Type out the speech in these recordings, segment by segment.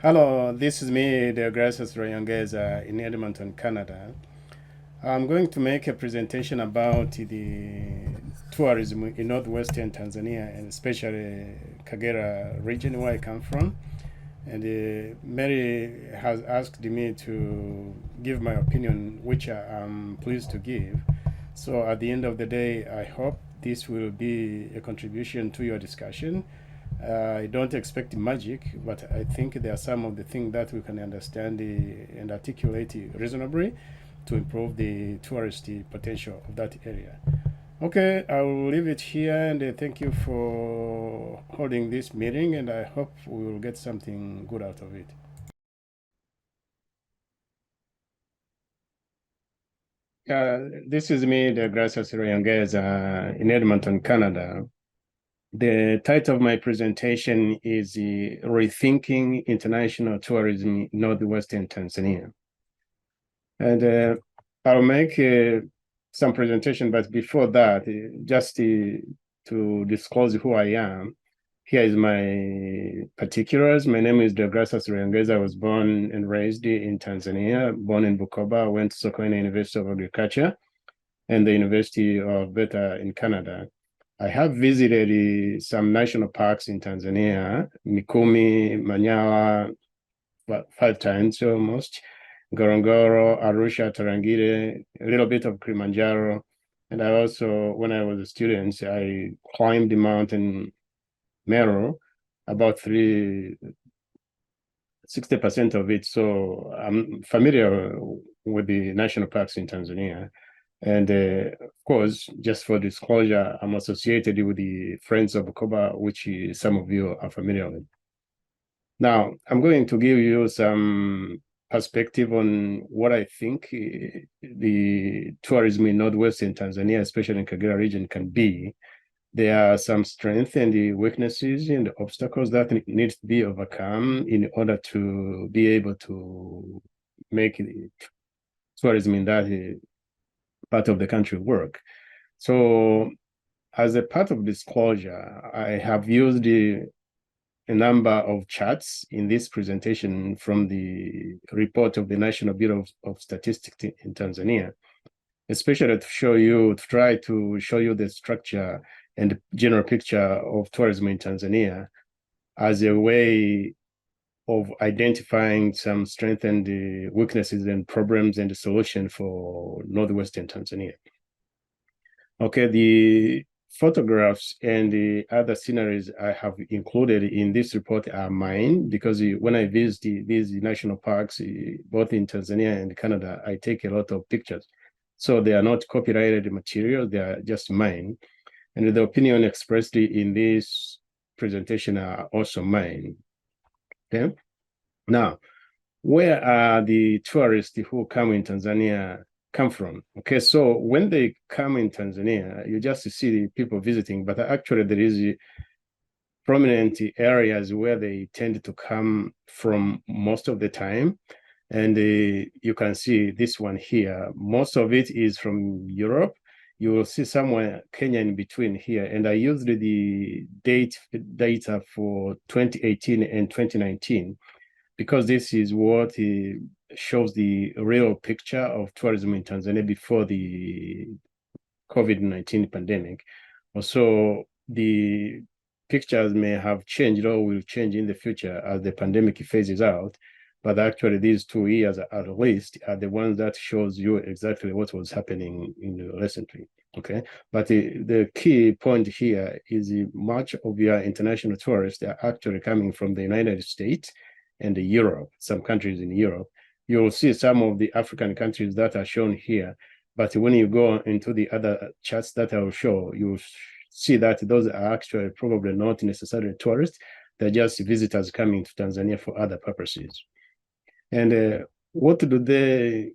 Hello, this is me, Deogratias Rweyongeza in Edmonton, Canada. I'm going to make a presentation about the tourism in Northwestern Tanzania and especially Kagera region where I come from. And Mary has asked me to give my opinion, which I am pleased to give. So at the end of the day, I hope this will be a contribution to your discussion. I don't expect magic, but I think there are some of the things that we can understand and articulate reasonably to improve the tourist potential of that area. Okay, I will leave it here and thank you for holding this meeting, and I hope we will get something good out of it. This is me, the Gracias Rweyongeza in Edmonton, Canada. The title of my presentation is Rethinking International Tourism in Northwestern Tanzania. And I'll make some presentation, but before that, just to disclose who I am, here is my particulars. My name is Deogratias Rweyongeza. I was born and raised in Tanzania, born in Bukoba. I went to Sokoine University of Agriculture and the University of Beta in Canada. I have visited some national parks in Tanzania, Mikumi, Manyawa, 5 times almost, Ngorongoro, Arusha, Tarangire, a little bit of Kilimanjaro. And I also, when I was a student, I climbed the mountain Meru, about 60% of it. So I'm familiar with the national parks in Tanzania. And of course, just for disclosure, I'm associated with the Friends of Bukoba, which some of you are familiar with. Now, I'm going to give you some perspective on what I think the tourism in Northwestern Tanzania, especially in Kagera region, can be. There are some strengths and the weaknesses and the obstacles that need to be overcome in order to be able to make tourism in that part of the country work. So as a part of disclosure, I have used a number of charts in this presentation from the report of the National Bureau of Statistics in Tanzania, especially to try to show you the structure and the general picture of tourism in Tanzania as a way of identifying some strengths and weaknesses and problems and the solution for Northwestern Tanzania. Okay, the photographs and the other sceneries I have included in this report are mine because when I visit these national parks, both in Tanzania and Canada, I take a lot of pictures. So they are not copyrighted material, they are just mine. And the opinion expressed in this presentation are also mine. Okay. Now, where are the tourists who come in Tanzania come from? Okay, so when they come in Tanzania, you just see the people visiting, but actually there is prominent areas where they tend to come from most of the time. And you can see this one here. Most of it is from Europe. You will see somewhere Kenya in between here. And I used the data for 2018 and 2019 because this is what shows the real picture of tourism in Tanzania before the COVID-19 pandemic. Also, the pictures may have changed or will change in the future as the pandemic phases out. But actually, these 2 years at least are the ones that shows you exactly what was happening recently. Okay, but the key point here is much of your international tourists are actually coming from the United States and Europe, some countries in Europe. You will see some of the African countries that are shown here. But when you go into the other charts that I will show, you will see that those are actually probably not necessarily tourists. They're just visitors coming to Tanzania for other purposes. And what do they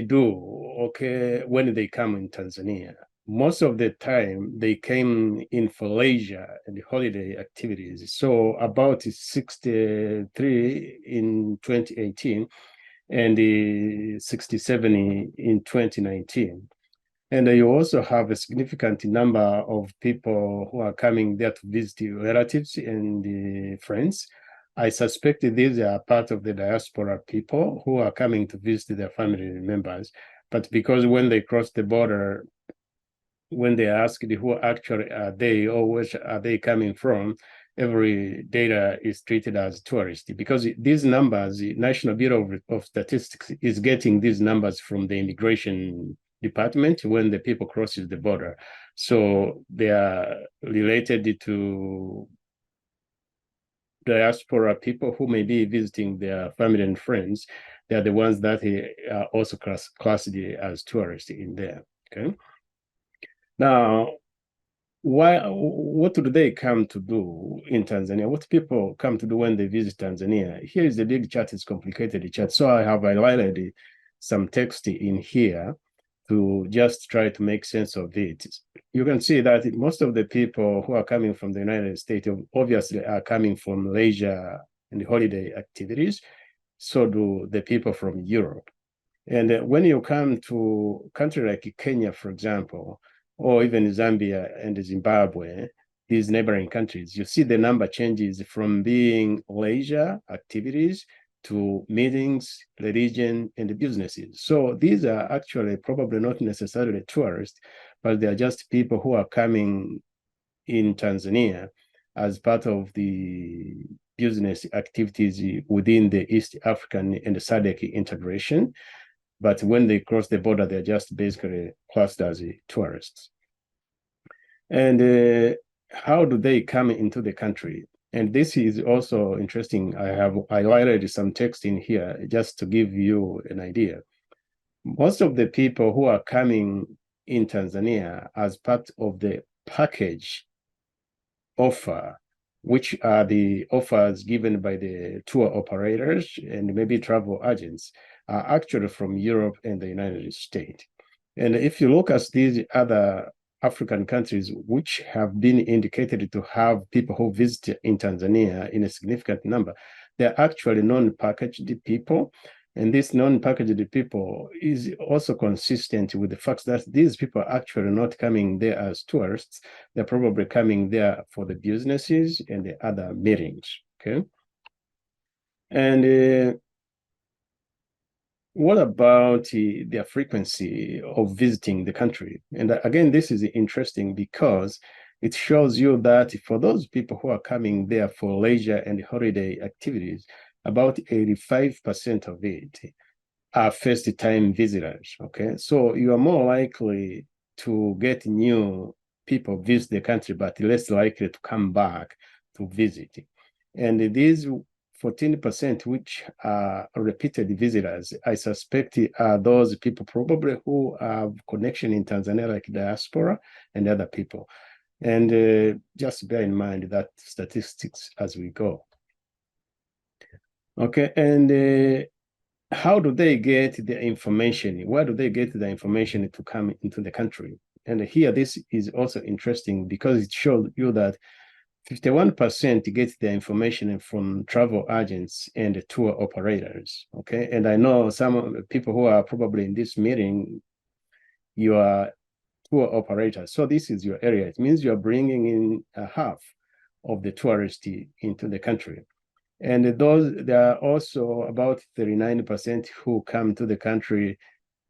do, okay, when they come in Tanzania? Most of the time, they came in for leisure and holiday activities. So about 63 in 2018 and 67 in 2019. And you also have a significant number of people who are coming there to visit relatives and friends. I suspect these are part of the diaspora people who are coming to visit their family members. But because when they cross the border, when they asked who actually are they or where are they coming from, every data is treated as tourist because these numbers, the National Bureau of Statistics is getting these numbers from the immigration department when the people crosses the border. So they are related to diaspora people who may be visiting their family and friends. They are the ones that are also classed as tourists in there. Okay. Now, what do they come to do in Tanzania? What people come to do when they visit Tanzania? Here is a big chart, it's complicated chart. So I have highlighted some text in here to just try to make sense of it. You can see that most of the people who are coming from the United States obviously are coming from leisure and holiday activities. So do the people from Europe. And when you come to a country like Kenya, for example, or even Zambia and Zimbabwe, these neighboring countries, you see the number changes from being leisure activities to meetings, religion, and businesses. So these are actually probably not necessarily tourists, but they are just people who are coming in Tanzania as part of the business activities within the East African and the SADC integration. But when they cross the border, they're just basically classed as tourists. And how do they come into the country? And this is also interesting. I have highlighted some text in here just to give you an idea. Most of the people who are coming in Tanzania as part of the package offer, which are the offers given by the tour operators and maybe travel agents, are actually from Europe and the United States. And if you look at these other African countries, which have been indicated to have people who visit in Tanzania in a significant number, they're actually non-packaged people. And this non-packaged people is also consistent with the fact that these people are actually not coming there as tourists. They're probably coming there for the businesses and the other meetings, okay? And what about their frequency of visiting the country? And again, this is interesting because it shows you that for those people who are coming there for leisure and holiday activities, about 85% of it are first-time visitors, okay? So you are more likely to get new people visit the country, but less likely to come back to visit. And these 14%, which are repeated visitors, I suspect are those people probably who have connection in Tanzania, like diaspora and other people. And just bear in mind that statistics as we go. Okay, and how do they get the information? Where do they get the information to come into the country? And here, this is also interesting because it shows you that 51% get their information from travel agents and tour operators, okay? And I know some people who are probably in this meeting, you are tour operators. So this is your area. It means you're bringing in a half of the tourists into the country. And there are also about 39% who come to the country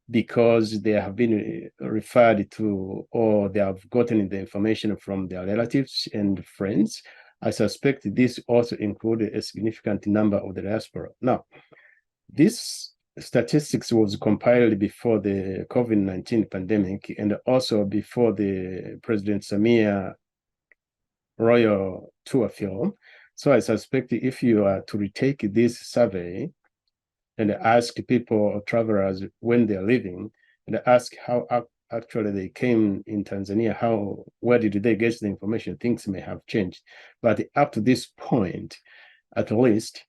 because they have been referred to or they have gotten the information from their relatives and friends. I suspect this also included a significant number of the diaspora. Now, this statistics was compiled before the COVID-19 pandemic and also before the President Samia Royal Tour film. So I suspect if you are to retake this survey and ask people or travelers when they're leaving and ask how actually they came in Tanzania, where did they get the information, things may have changed. But up to this point, at least,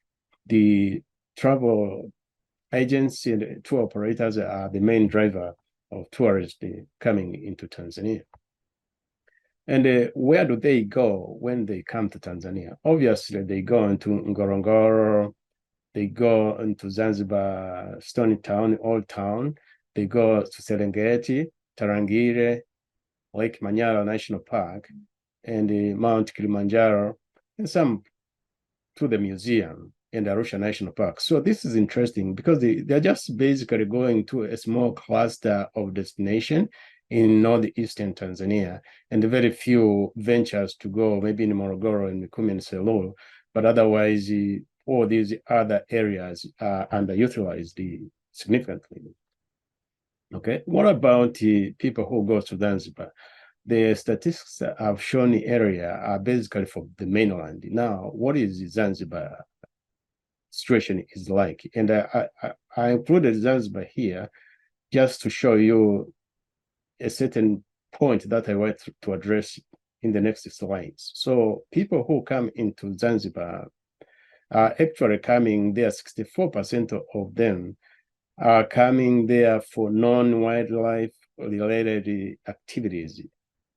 the travel agents and tour operators are the main driver of tourists coming into Tanzania. And where do they go when they come to Tanzania? Obviously, they go into Ngorongoro, they go into Zanzibar, Stony Town, Old Town, they go to Serengeti, Tarangire, Lake Manyara National Park, and Mount Kilimanjaro, and some to the museum and Arusha National Park. So this is interesting because they're just basically going to a small cluster of destination in northeastern Tanzania, and very few ventures to go, maybe in Morogoro and Mikumi and Selous, but otherwise all these other areas are underutilized significantly. Okay, what about people who go to Zanzibar? The statistics that I've shown the area are basically for the mainland. Now, what is Zanzibar situation is like? And I included Zanzibar here just to show you a certain point that I want to address in the next slides. So people who come into Zanzibar are actually coming there, 64% of them are coming there for non-wildlife related activities,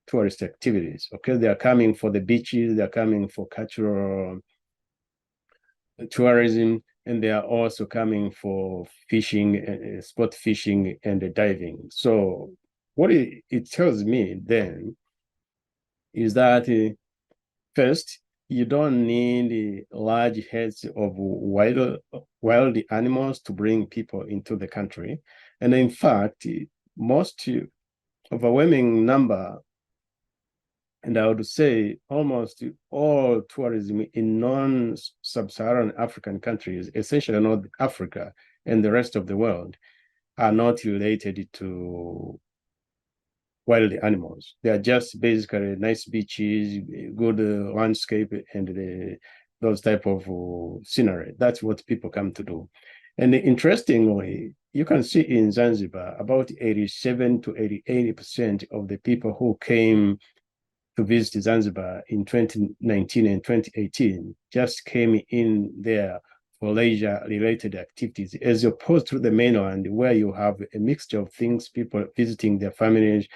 tourist activities. Okay, they are coming for the beaches, they are coming for cultural tourism, and they are also coming for fishing, sport fishing, and diving. So what it tells me then is that first, you don't need large herds of wild animals to bring people into the country. And in fact, most overwhelming number, and I would say almost all tourism in non-Sub-Saharan African countries, essentially North Africa and the rest of the world, are not related to wild animals. They are just basically nice beaches, good landscape, and those type of scenery. That's what people come to do. And interestingly, you can see in Zanzibar, about 87 to 88% of the people who came to visit Zanzibar in 2019 and 2018 just came in there for leisure-related activities, as opposed to the mainland, where you have a mixture of things, people visiting their families,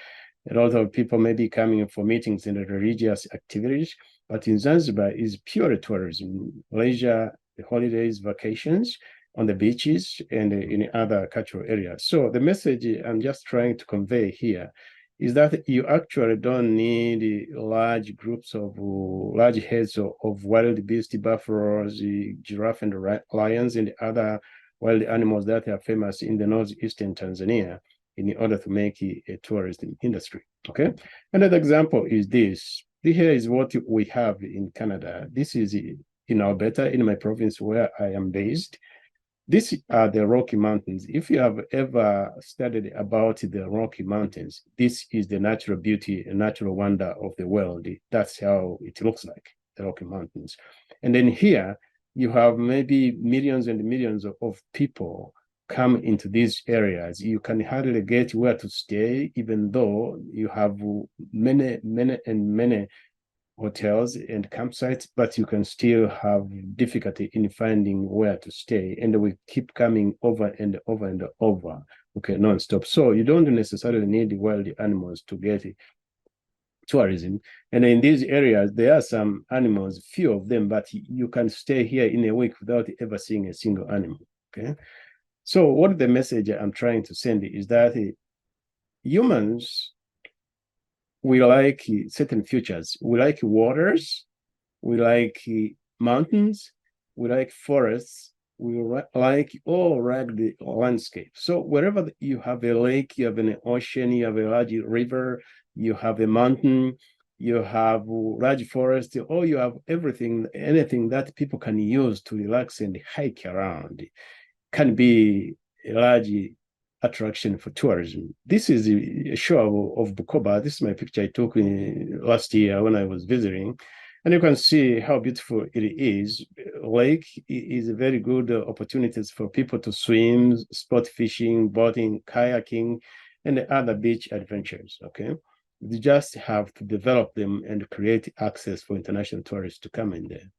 a lot of people may be coming for meetings and religious activities. But in Zanzibar is pure tourism, leisure, holidays, vacations on the beaches and in other cultural areas. So the message I'm just trying to convey here is that you actually don't need large groups of large heads of wild beast, buffaloes, giraffe and lions, and other wild animals that are famous in the northeastern Tanzania in order to make a tourism industry. Okay. Another example is this. Here is what we have in Canada. This is in Alberta, in my province where I am based. These are the Rocky Mountains. If you have ever studied about the Rocky Mountains, this is the natural beauty and natural wonder of the world. That's how it looks like, the Rocky Mountains. And then here you have maybe millions and millions of people come into these areas. You can hardly get where to stay, even though you have many hotels and campsites, but you can still have difficulty in finding where to stay. And we keep coming over and over and over, okay, nonstop. So you don't necessarily need wild animals to get tourism. And in these areas, there are some animals, few of them, but you can stay here in a week without ever seeing a single animal, okay? So what the message I'm trying to send is that humans, we like certain features. We like waters, we like mountains, we like forests, we like all rugged landscape. So wherever you have a lake, you have an ocean, you have a large river, you have a mountain, you have large forest, or you have everything, anything that people can use to relax and hike around can be a large attraction for tourism. This is a show of Bukoba. This is my picture I took last year when I was visiting. And you can see how beautiful it is. Lake is a very good opportunities for people to swim, sport fishing, boating, kayaking, and other beach adventures, okay? You just have to develop them and create access for international tourists to come in there.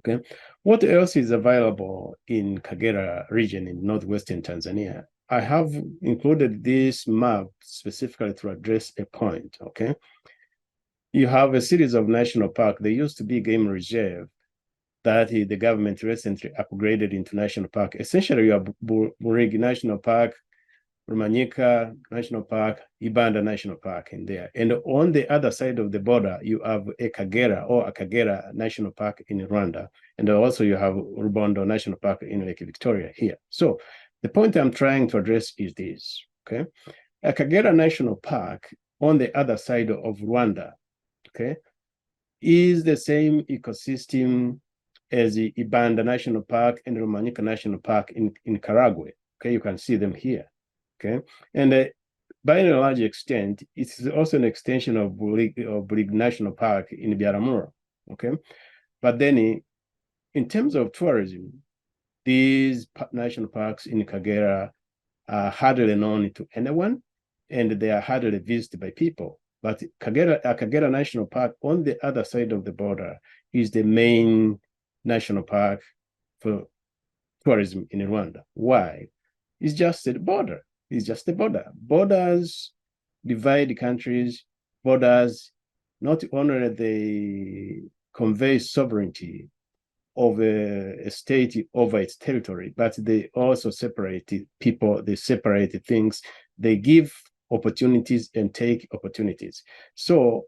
Okay, what else is available in Kagera region in northwestern Tanzania? I have included this map specifically to address a point, okay? You have a series of national parks. They used to be game reserve that the government recently upgraded into national park. Essentially, you have Burigi National Park, Rweyongeza National Park, Ibanda National Park in there. And on the other side of the border, you have a Kagera National Park in Rwanda. And also you have Rubondo National Park in Lake Victoria here. So the point I'm trying to address is this, okay? A Kagera National Park on the other side of Rwanda, okay, is the same ecosystem as the Ibanda National Park and Rweyongeza National Park in Karagwe. Okay, you can see them here. Okay, and by a large extent, it's also an extension of Bulig National Park in Biaramura. Okay, but then in terms of tourism, these national parks in Kagera are hardly known to anyone, and they are hardly visited by people. But Kagera National Park on the other side of the border is the main national park for tourism in Rwanda. Why? It's just the border. It's just the border. Borders divide countries. Borders not only they convey sovereignty of a state over its territory, but they also separate people, they separate things, they give opportunities and take opportunities. So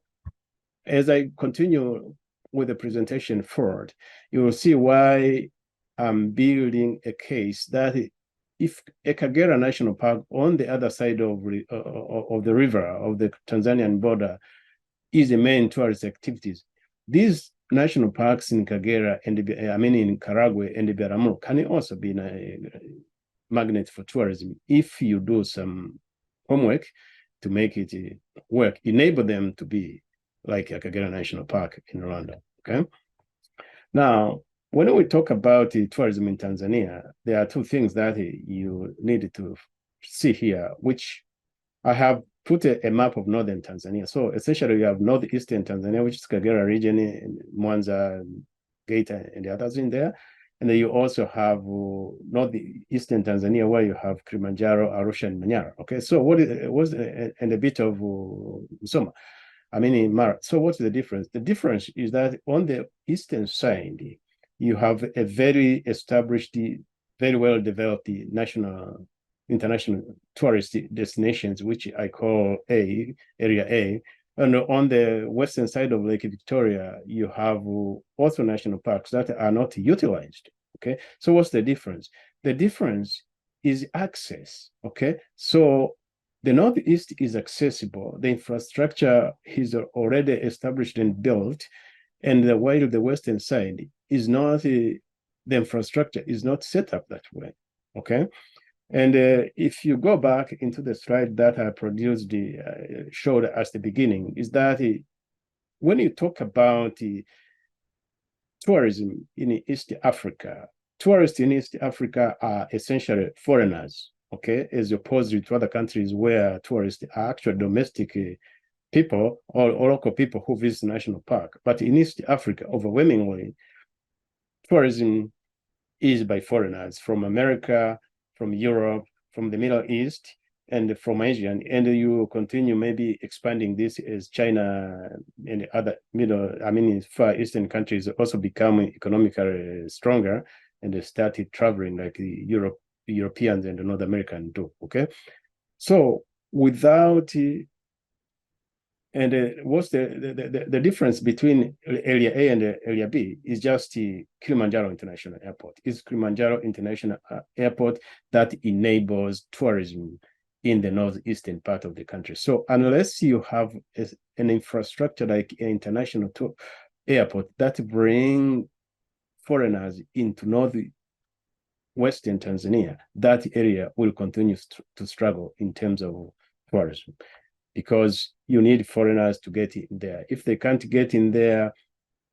as I continue with the presentation forward, you will see why I'm building a case that if a Kagera National Park on the other side of the river, of the Tanzanian border, is the main tourist activities, these national parks in Kagera and in Karagwe and Biaramuro can also be a magnet for tourism if you do some homework to make it work, enable them to be like a Kagera National Park in Rwanda. Okay. Now, when we talk about tourism in Tanzania, there are two things that you need to see here, which I have put a map of northern Tanzania. So essentially, you have northeastern Tanzania, which is Kagera region, Mwanza, Geita, and the others in there. And then you also have northeastern Tanzania, where you have Kilimanjaro, Arusha, and Manyara. Okay, so what was and a bit of Musoma. Mara. So what's the difference? The difference is that on the eastern side, you have a very established, very well developed international tourist destinations, which I call Area A. And on the western side of Lake Victoria, you have also national parks that are not utilized. Okay, so what's the difference? The difference is access. Okay, so the Northeast is accessible. The infrastructure is already established and built, and while the western side is not, the infrastructure is not set up that way. Okay, and if you go back into the slide that I produced, showed at the beginning, is that when you talk about tourism in East Africa, tourists in East Africa are essentially foreigners, okay, as opposed to other countries where tourists are actually domestic people or local people who visit national park. But in East Africa, overwhelmingly, tourism is by foreigners from America, from Europe, from the Middle East, and from Asia. And you continue maybe expanding this as China and other Far Eastern countries also become economically stronger, and they started traveling like the Europeans and the North Americans do. Okay, so without what's the difference between Area A and Area B is just Kilimanjaro International Airport. It's Kilimanjaro International Airport that enables tourism in the northeastern part of the country. So unless you have an infrastructure like an international airport that bring foreigners into northwestern Tanzania, that area will continue to struggle in terms of tourism, because you need foreigners to get in there. If they can't get in there,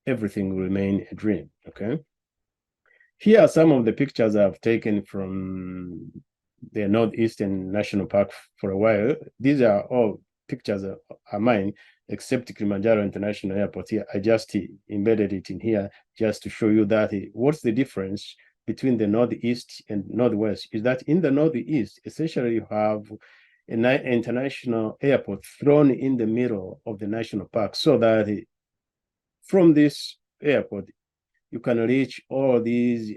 everything will remain a dream. Okay. Here are some of the pictures I've taken from the Northeastern National Park for a while. These are all pictures are mine, except Kilimanjaro International Airport here. I just embedded it in here just to show you that what's the difference between the Northeast and Northwest is that in the Northeast, essentially you have an international airport thrown in the middle of the national park, so that from this airport, you can reach all these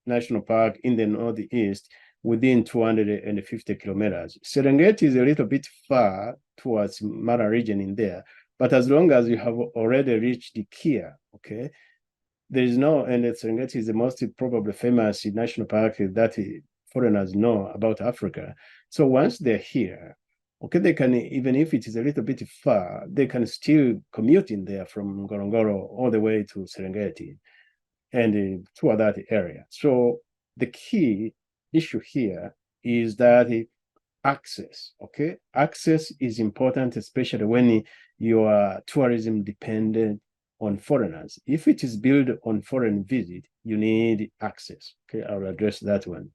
national park in the Northeast within 250 kilometers. Serengeti is a little bit far towards Mara region in there, but as long as you have already reached the Kia, okay, there is no, and Serengeti is the most probably famous national park that foreigners know about Africa. So once they're here, okay, they can, even if it is a little bit far, they can still commute in there from Ngorongoro all the way to Serengeti and toward that area. So the key issue here is that access, okay? Access is important, especially when you are tourism dependent on foreigners. If it is built on foreign visit, you need access, okay? I'll address that one.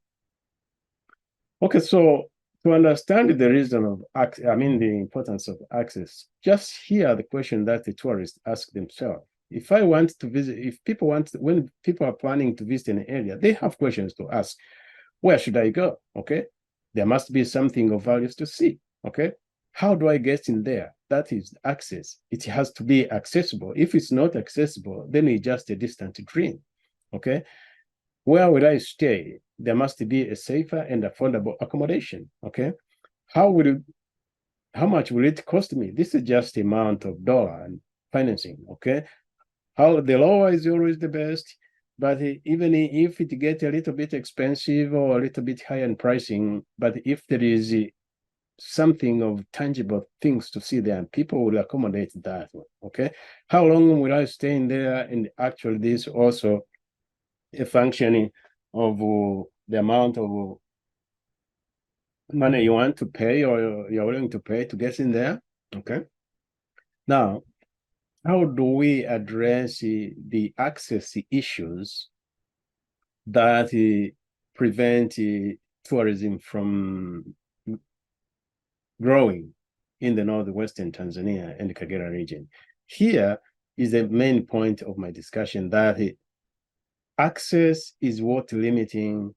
Okay, so to understand the reason of the importance of access, just hear the question that the tourists ask themselves. If I want to visit, when people are planning to visit an area, they have questions to ask. Where should I go? Okay, there must be something of values to see. Okay, how do I get in there? That is access. It has to be accessible. If it's not accessible, then it's just a distant dream. Okay, where will I stay? There must be a safer and affordable accommodation. Okay, how much will it cost me? This is just the amount of dollar and financing. Okay, how the lower is always the best, but even if it gets a little bit expensive or a little bit higher in pricing, but if there is something of tangible things to see there, people will accommodate that one. Okay, how long will I stay in there? And actually, this also a functioning of the amount of money you want to pay or you're willing to pay to get in there. Okay, now how do we address the access issues that prevent tourism from growing in the Northwestern Tanzania and the Kagera region? Here is the main point of my discussion, that access is what limiting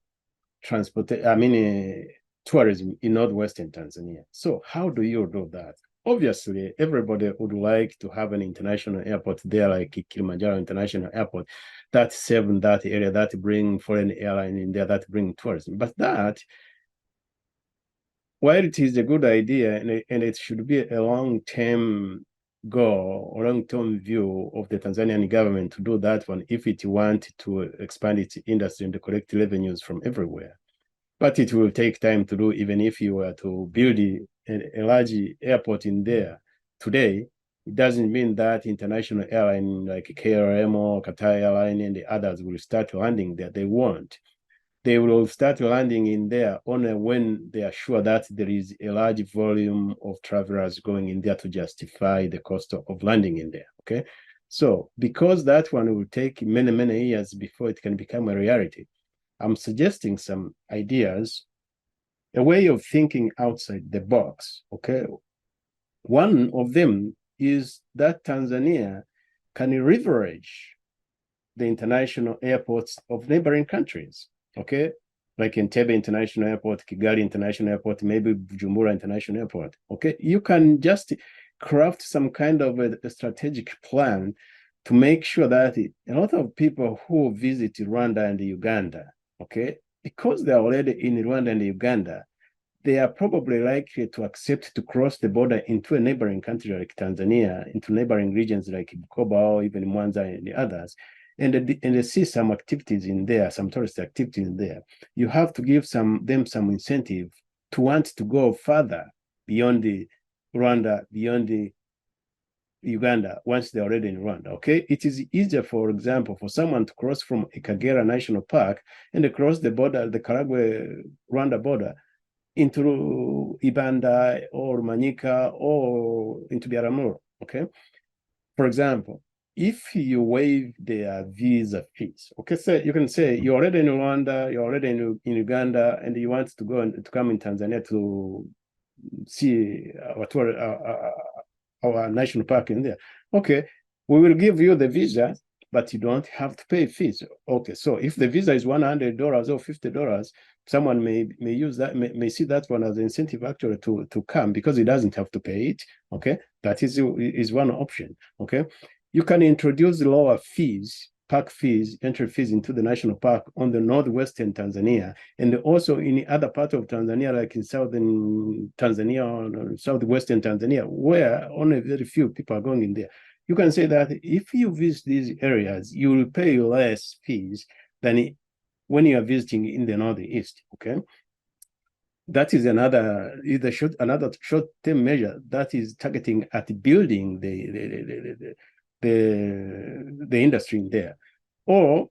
tourism in Northwestern Tanzania. So how do you do that? Obviously, everybody would like to have an international airport there, like Kilimanjaro International Airport, that serve that area, that bring foreign airline in there, that bring tourism. But that, while it is a good idea and it should be a long-term goal or long-term view of the Tanzanian government to do that one, if it wants to expand its industry and collect revenues from everywhere. But it will take time to do, even if you were to build a large airport in there today. It doesn't mean that international airline like KLM or Qatar Airline and the others will start landing there. They won't. They will start landing in there only when they are sure that there is a large volume of travelers going in there to justify the cost of landing in there. Okay, so because that one will take many, many years before it can become a reality, I'm suggesting some ideas, a way of thinking outside the box, okay? One of them is that Tanzania can leverage the international airports of neighboring countries, okay? Like Entebbe International Airport, Kigali International Airport, maybe Bujumbura International Airport, okay? You can just craft some kind of a strategic plan to make sure that a lot of people who visit Rwanda and Uganda, okay, because they're already in Rwanda and Uganda, they are probably likely to accept to cross the border into a neighboring country like Tanzania, into neighboring regions like Bukoba or even Mwanza and the others, and they see some activities in there, some tourist activities in there. You have to give them some incentive to want to go further beyond the Rwanda, beyond the Uganda once they're already in Rwanda, okay? It is easier, for example, for someone to cross from a Kagera National Park and across the border, the Karagwe-Rwanda border, into Ibanda or Manyika or into Biaramuro, okay? For example, if you waive their visa fees, okay, so you can say you're already in Rwanda, you're already in Uganda, and you want to go and to come in Tanzania to see our national park in there. Okay, we will give you the visa, but you don't have to pay fees. Okay, so if the visa is $100 or $50, someone may use that, may see that one as an incentive actually to come, because he doesn't have to pay it. Okay, that is one option. Okay, you can introduce lower fees park fees, entry fees into the national park on the Northwestern Tanzania, and also in other parts of Tanzania, like in southern Tanzania or southwestern Tanzania, where only very few people are going in there. You can say that if you visit these areas, you will pay less fees than when you are visiting in the Northeast, okay? That is another short-term measure that is targeting at building the industry in there. Or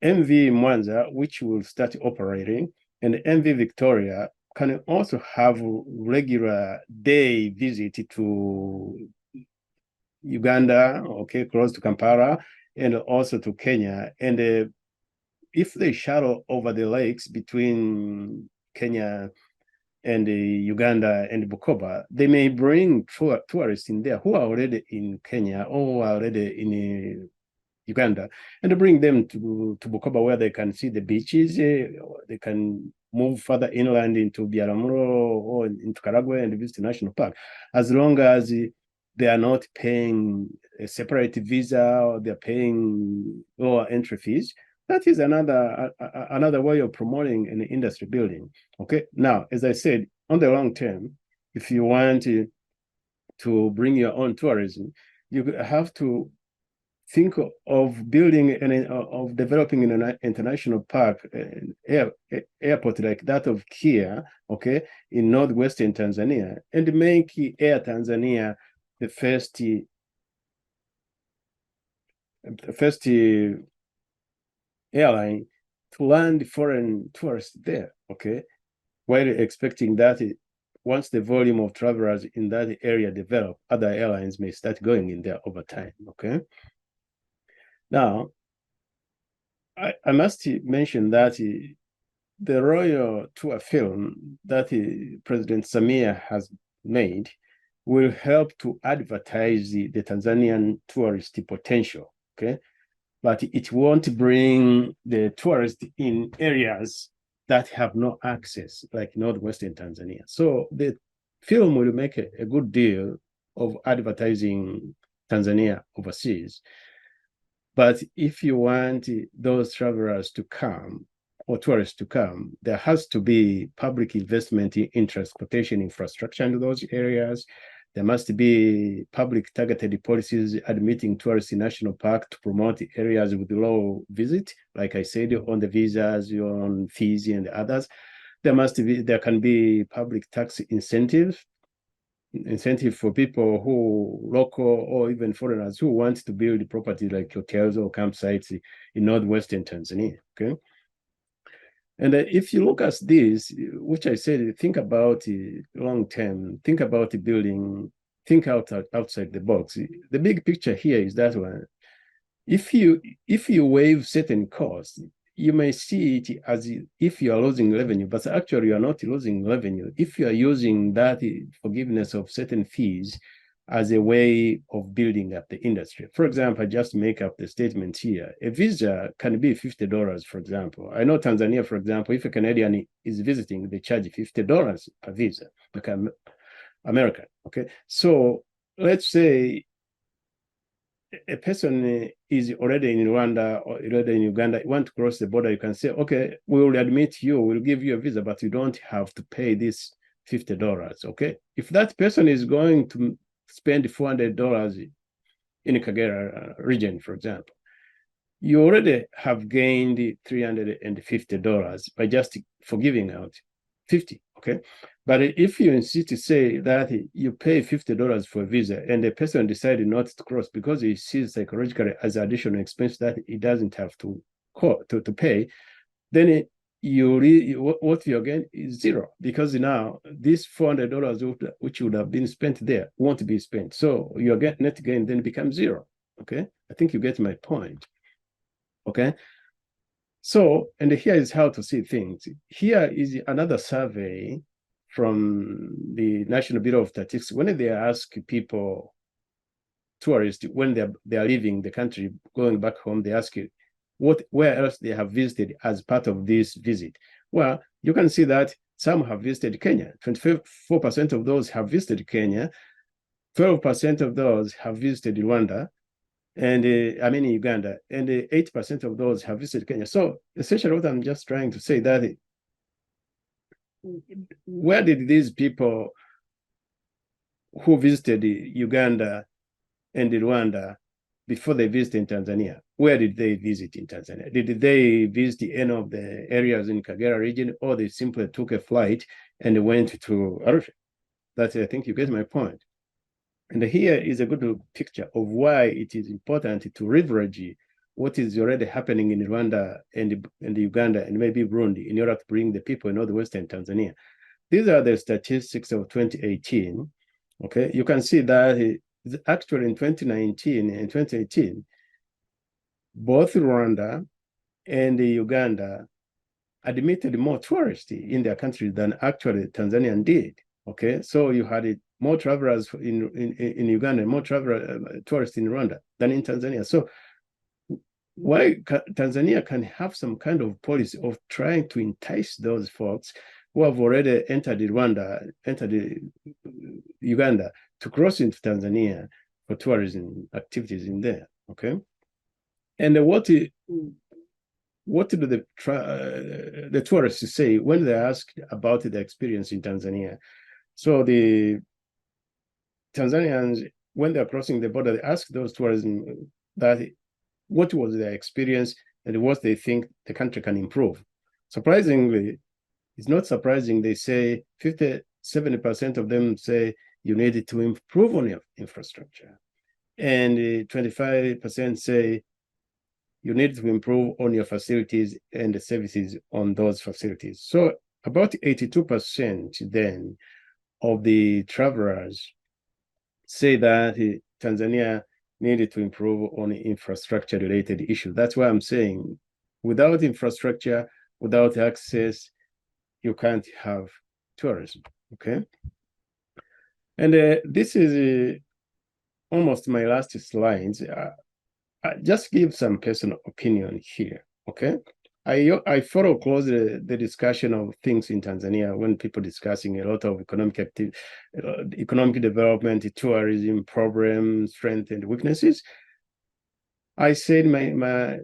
MV Mwanza, which will start operating, and MV Victoria can also have regular day visit to Uganda, okay, close to Kampala, and also to Kenya. And if they shuttle over the lakes between Kenya and Uganda and Bukoba, they may bring tourists in there who are already in Kenya or are already in Uganda, and bring them to Bukoba, where they can see the beaches. They can move further inland into Biaramuro or into Karagwe and visit the national park, as long as they are not paying a separate visa or they're paying lower entry fees. That is another way of promoting an industry building. Okay. Now, as I said, on the long term, if you want to bring your own tourism, you have to think of building of developing an international park, airport like that of Kia, okay, in northwestern Tanzania, and make Air Tanzania the first airline to land foreign tourists there, okay, while expecting that once the volume of travelers in that area develop, other airlines may start going in there over time, okay? Now, I must mention that the Royal Tour film that President Samia has made will help to advertise the Tanzanian tourist potential, okay? But it won't bring the tourists in areas that have no access, like northwestern Tanzania. So the film will make a good deal of advertising Tanzania overseas. But if you want those travelers to come or tourists to come, there has to be public investment in transportation infrastructure in those areas. There must be public targeted policies admitting tourists in national park to promote areas with low visit, like I said, on the visas, on fees and others. There can be public tax incentive for people who local or even foreigners who want to build property like hotels or campsites in northwestern Tanzania, okay? And if you look at this, which I said, think about long term, think about building, think outside the box. The big picture here is that one. If you waive certain costs, you may see it as if you are losing revenue, but actually you are not losing revenue if you are using that forgiveness of certain fees as a way of building up the industry. For example, I just make up the statement here. A visa can be $50, for example. I know Tanzania, for example, if a Canadian is visiting, they charge $50 per visa, like American, okay? So let's say a person is already in Rwanda or already in Uganda, want to cross the border, you can say, okay, we will admit you, we'll give you a visa, but you don't have to pay this $50, okay? If that person is going to spend $400 in the Kagera region, for example, you already have gained $350 by just forgiving out 50, okay? But if you insist to say that you pay $50 for a visa and the person decided not to cross because he sees psychologically as an additional expense that he doesn't have to pay, then what you gain is zero, because now this $400 which would have been spent there won't be spent. So your net gain then becomes zero, okay? I think you get my point, okay? So, and here is how to see things. Here is another survey from the National Bureau of Statistics. When they ask people, tourists, when they are leaving the country, going back home, they ask you where else they have visited as part of this visit. Well, you can see that some have visited Kenya. 24% of those have visited Kenya. 12% of those have visited Rwanda. and I mean Uganda, and 8% of those have visited Kenya. So essentially, what I'm just trying to say that where did these people who visited Uganda and Rwanda before they visited Tanzania, where did they visit in Tanzania? Did they visit any of the areas in Kagera region, or they simply took a flight and went to Arusha? That's, I think you get my point. And here is a good picture of why it is important to leverage what is already happening in Rwanda and Uganda and maybe Burundi in order to bring the people in Northwestern Tanzania. These are the statistics of 2018. Okay, you can see that actually in 2019 and 2018, both Rwanda and Uganda admitted more tourists in their country than actually Tanzania did. Okay, so you had more travelers in Uganda, more tourists in Rwanda than in Tanzania. So why Tanzania can have some kind of policy of trying to entice those folks who have already entered Rwanda, entered Uganda, to cross into Tanzania for tourism activities in there. Okay, and what do the tourists say when they're asked about the experience in Tanzania? So the Tanzanians, when they're crossing the border, they ask those tourism that what was their experience and what they think the country can improve. Surprisingly, it's not surprising, they say 70% of them say you need to improve on your infrastructure. And 25% say you need to improve on your facilities and the services on those facilities. So about 82% then of the travelers say that Tanzania needed to improve on infrastructure-related issues. That's why I'm saying without infrastructure, without access, you can't have tourism, okay? And this is almost my last slides. I just give some personal opinion here, okay? I follow closely the discussion of things in Tanzania when people discussing a lot of economic development, tourism, problems, strengths, and weaknesses. I said my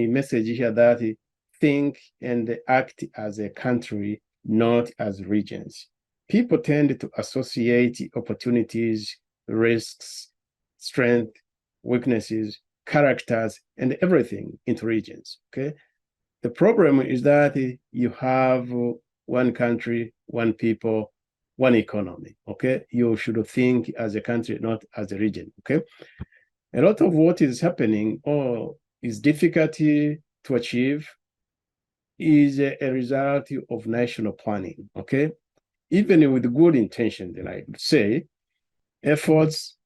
message here that think and act as a country, not as regions. People tend to associate opportunities, risks, strength, weaknesses, characters, and everything into regions, okay? The problem is that you have one country, one people, one economy, okay? You should think as a country, not as a region, okay? A lot of what is happening or is difficulty to achieve is a result of national planning, okay? Even with good intention, then I would say, efforts,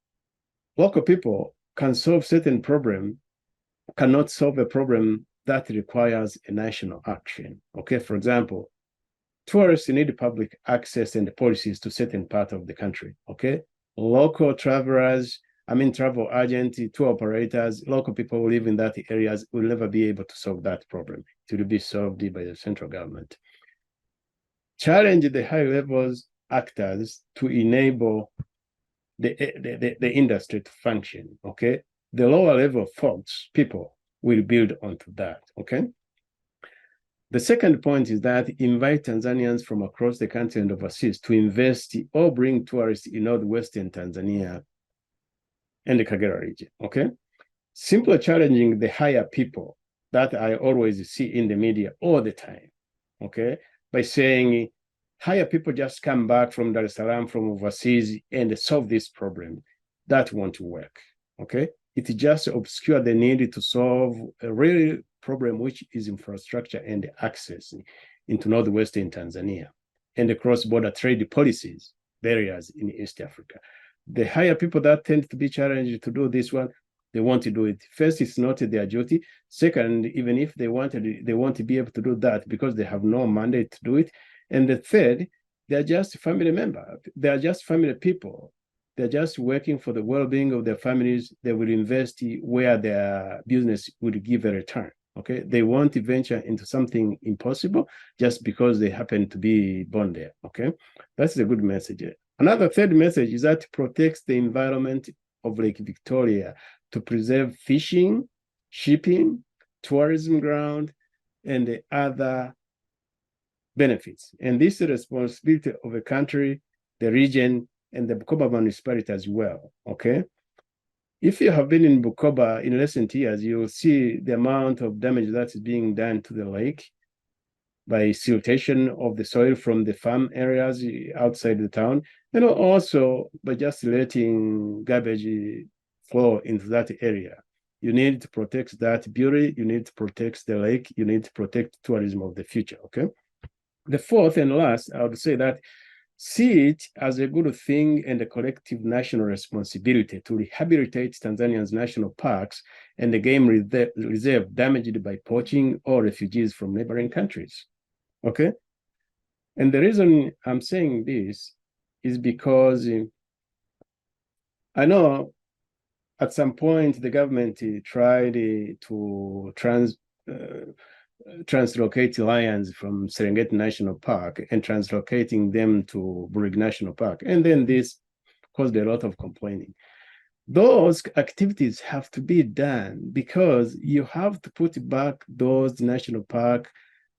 local people can solve certain problem, cannot solve a problem that requires a national action. Okay, for example, tourists need public access and policies to certain part of the country. Okay, local travelers, travel agents, tour operators, local people who live in that areas will never be able to solve that problem. It will be solved by the central government. Challenge the high levels actors to enable the industry to function. Okay, the lower level folks, people, will build onto that, okay? The second point is that invite Tanzanians from across the country and overseas to invest or bring tourists in Northwestern Tanzania and the Kagera region, okay? Simply challenging the higher people that I always see in the media all the time, okay? By saying, higher people just come back from Dar es Salaam, from overseas, and solve this problem. That won't work, okay? It just obscures the need to solve a real problem, which is infrastructure and access into Northwestern Tanzania and the cross-border trade policies, barriers in East Africa. The higher people that tend to be challenged to do this one, they want to do it. First, it's not their duty. Second, even if they wanted, they want to be able to do that because they have no mandate to do it. And the third, they're just family members. They are just family people. They're just working for the well-being of their families. They will invest where their business would give a return, okay? They won't venture into something impossible just because they happen to be born there, okay? That's a good message. Another third message is that protects the environment of Lake Victoria to preserve fishing, shipping, tourism ground, and the other benefits. And this is the responsibility of the country, the region, and the Bukoba municipality as well, okay? If you have been in Bukoba in recent years, you'll see the amount of damage that is being done to the lake by siltation of the soil from the farm areas outside the town, and also by just letting garbage flow into that area. You need to protect that beauty, you need to protect the lake, you need to protect tourism of the future, okay? The fourth and last, I would say that see it as a good thing and a collective national responsibility to rehabilitate Tanzania's national parks and the game reserve damaged by poaching or refugees from neighboring countries. Okay? And the reason I'm saying this is because I know at some point the government tried to translocate lions from Serengeti National Park and translocating them to Burigi National Park. And then this caused a lot of complaining. Those activities have to be done because you have to put back those national parks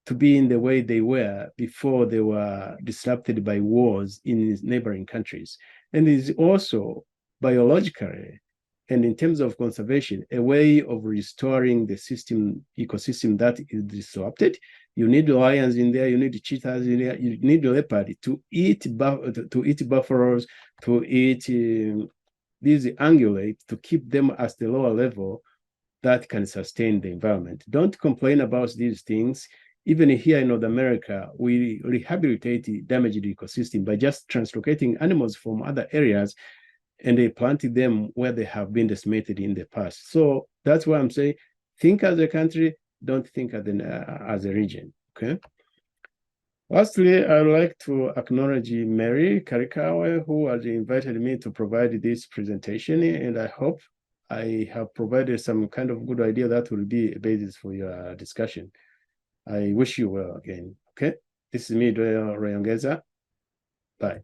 to be in the way they were before they were disrupted by wars in neighboring countries. And it is also biologically and in terms of conservation, a way of restoring the ecosystem that is disrupted. You need lions in there, you need cheetahs in there, you need leopard to eat buffaloes, to eat these ungulates, to keep them at the lower level that can sustain the environment. Don't complain about these things. Even here in North America, we rehabilitate the damaged ecosystem by just translocating animals from other areas and they planted them where they have been decimated in the past. So that's why I'm saying, think as a country, don't think as a region, okay? Lastly, I'd like to acknowledge Mary Karikawa, who has invited me to provide this presentation, and I hope I have provided some kind of good idea that will be a basis for your discussion. I wish you well again, okay? This is me, Rweyongeza. Bye.